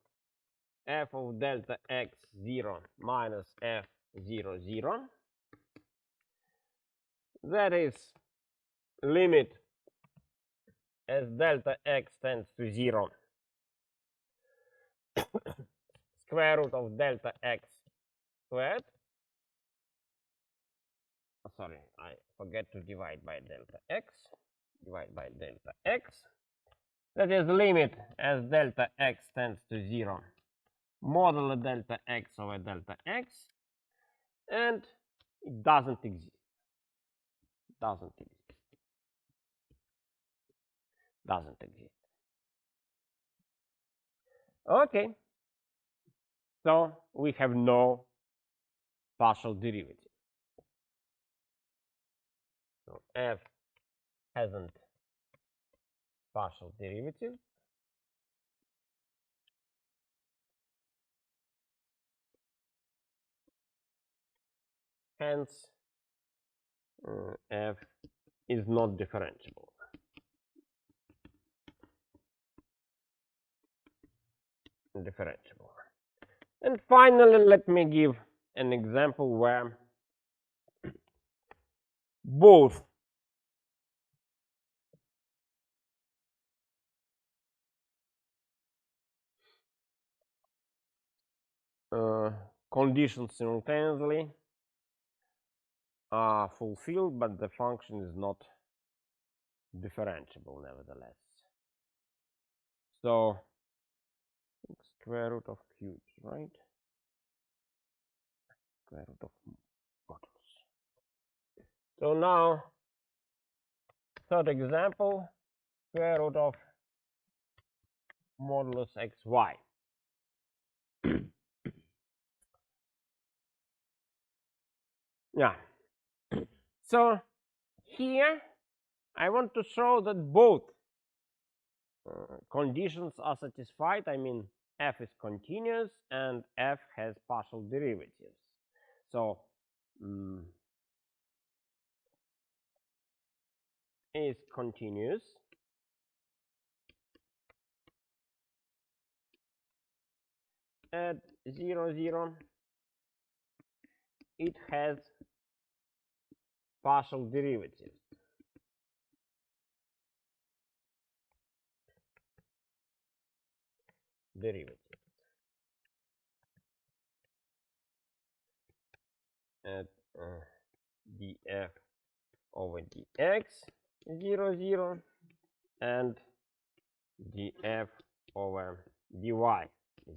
f of delta x 0 minus f 0, 0. That is limit as delta x tends to 0, square root of delta x squared. Oh, sorry, I forget to divide by delta x. Divide by delta x. That is limit as delta x tends to 0, modulo delta x over delta x, and it doesn't exist. Doesn't exist. Doesn't exist. Okay. So we have no partial derivative. So f hasn't partial derivative. Hence, f is not differentiable. And finally, let me give an example where both conditions simultaneously are fulfilled, but the function is not differentiable nevertheless. So square root of cubes, right? Square root of modulus. So now, third example, square root of modulus xy. Yeah. So here I want to show that both conditions are satisfied. I mean, f is continuous and f has partial derivatives. So is continuous at 0, 0. It has partial derivatives. At df over dx 0, 0 and df over dy 0,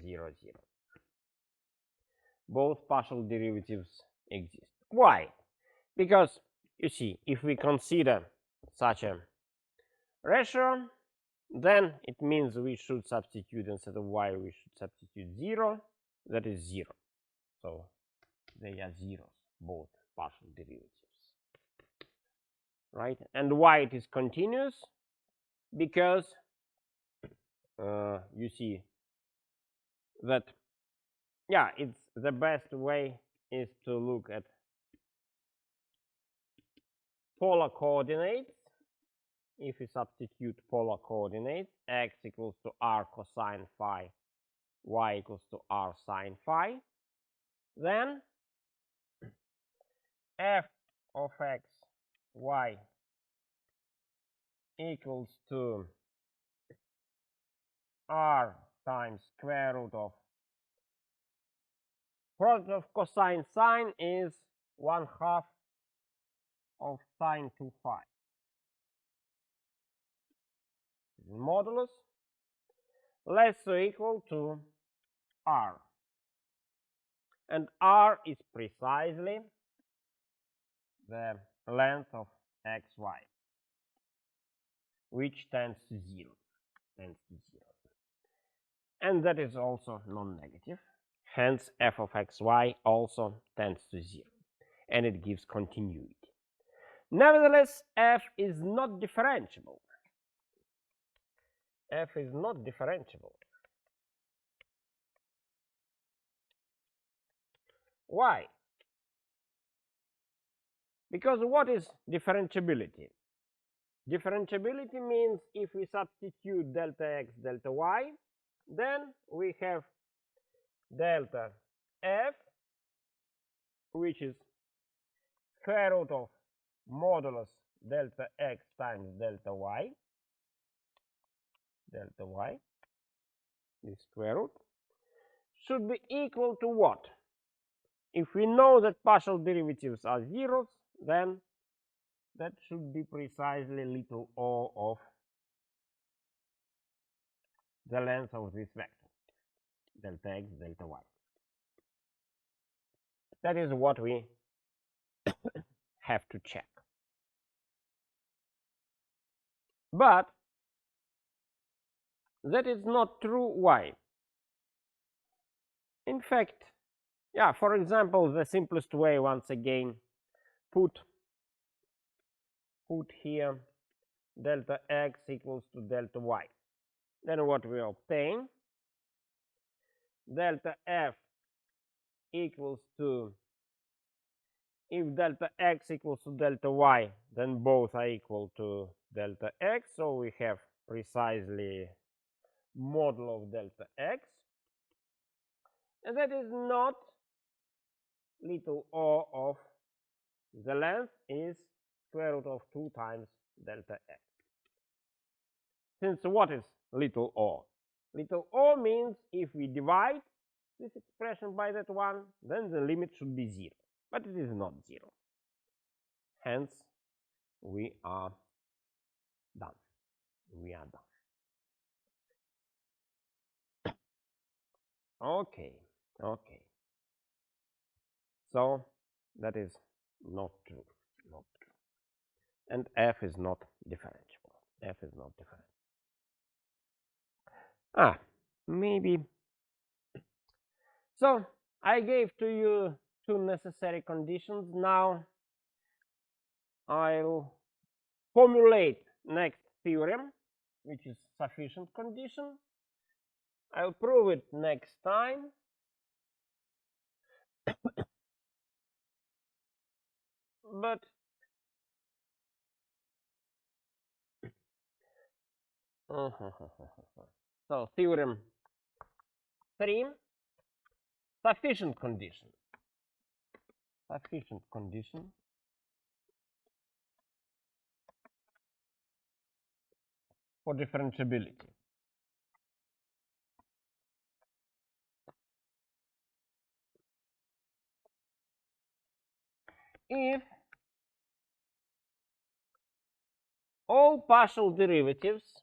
0. Both partial derivatives exist. Why? Because you see, if we consider such a ratio, then it means we should substitute, instead of y, we should substitute 0. That is 0. So they are zeros, both partial derivatives. Right? And why it is continuous? Because you see that, yeah, it's the best way is to look at polar coordinates. If we substitute polar coordinates, x equals to r cosine phi, y equals to r sine phi, then f of x, y equals to r times square root of product of cosine sine is 1/2 of sine 2 phi. Modulus less or equal to r. And r is precisely the length of xy, which tends to 0. And that is also non-negative. Hence, f of xy also tends to 0. And it gives continuity. Nevertheless, f is not differentiable. F is not differentiable. Why? Because what is differentiability? Differentiability means if we substitute delta x, delta y, then we have delta f, which is square root of modulus delta x times delta y, the square root, should be equal to what? If we know that partial derivatives are zeros, then that should be precisely little o of the length of this vector, delta x, delta y. That is what we have to check. But that is not true. Why? In fact, yeah, for example, the simplest way, once again, put here delta x equals to delta y. Then what we obtain? Delta f equals to, if delta x equals to delta y, then both are equal to delta x. So we have precisely model of delta x. And that is not little o of the length is square root of 2 times delta x. Since what is little o? Little o means if we divide this expression by that one, then the limit should be 0. But it is not 0. Hence, we are done. Okay. So that is not true. And f is not differentiable. Maybe. So I gave to you 2 necessary conditions. Now I'll formulate next theorem, which is sufficient condition. I'll prove it next time. But so theorem 3, sufficient condition. For differentiability. If all partial derivatives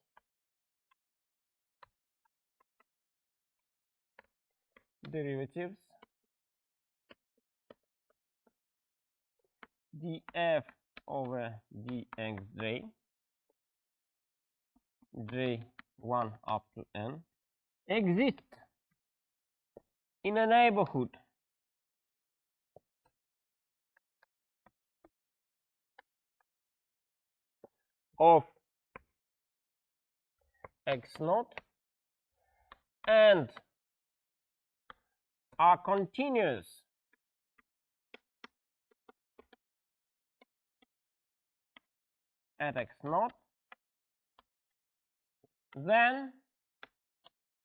df over dxj, j1 up to n, exist in a neighborhood of x0 and are continuous at x0, then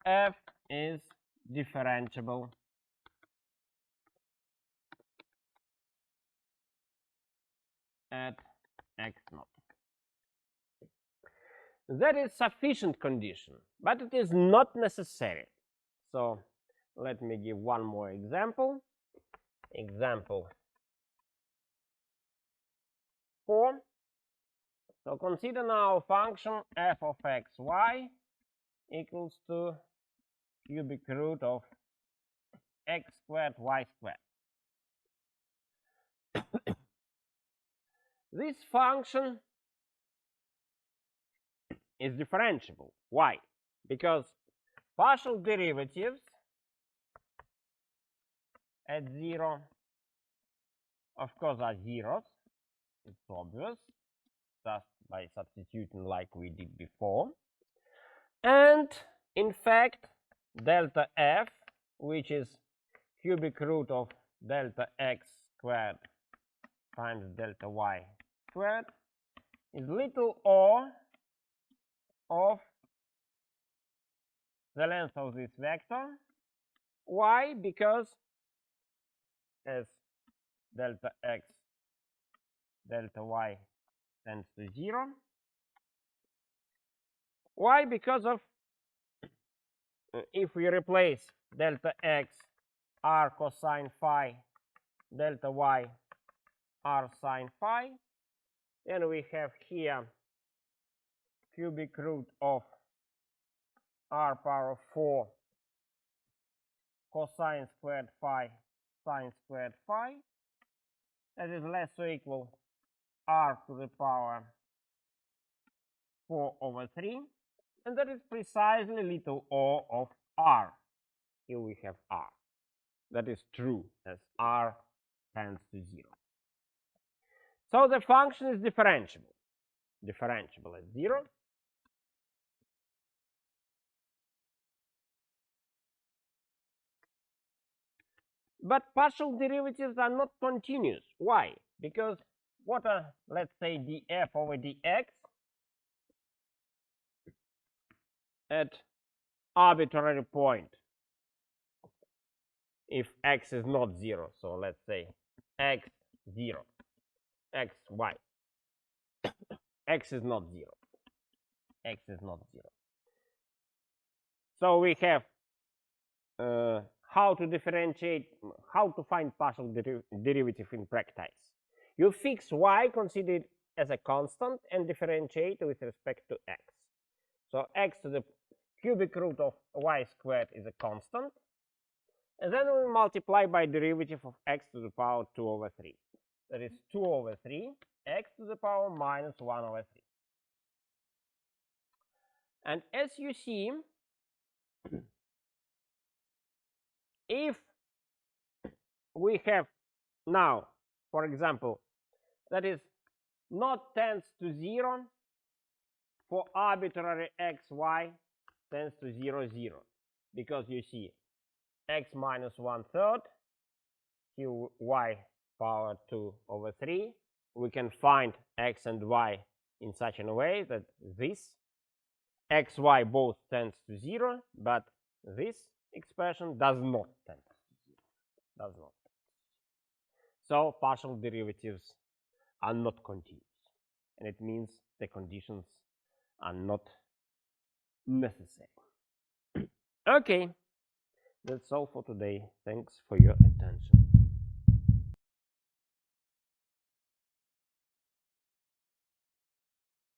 f is differentiable at x0. That is sufficient condition, but it is not necessary. So let me give one more example. Example 4. So consider now function f of xy equals to cubic root of x squared y squared. This function is differentiable. Why? Because partial derivatives at 0, of course, are zeros. It's obvious, just by substituting like we did before. And in fact, delta f, which is cubic root of delta x squared times delta y squared, is little o of the length of this vector. Why? Because as delta x, delta y tends to 0. Why? Because of, if we replace delta x r cosine phi, delta y r sine phi, then we have here cubic root of r power of 4 cosine squared phi sine squared phi, that is less or equal r to the power 4 over 3, and that is precisely little o of r. Here we have r. That is true as r tends to 0. So the function is differentiable at 0. But partial derivatives are not continuous. Why? Because what are, let's say, df over dx at arbitrary point if x is not 0. So let's say x 0, x y. X is not 0. X is not 0. So we have how to differentiate, how to find partial derivative in practice. You fix y, consider it as a constant, and differentiate with respect to x. So x to the cubic root of y squared is a constant, and then we multiply by derivative of x to the power 2 over 3. That is 2 over 3, x to the power minus 1 over 3. And as you see, if we have now, for example, that is not tends to 0 for arbitrary x, y tends to 0, 0, because you see x minus 1/3, here y power 2 over 3. We can find x and y in such a way that this x, y both tends to 0, but this expression does not tend to 0. Does not. So partial derivatives are not continuous, and it means the conditions are not necessary. Okay, that's all for today. Thanks for your attention.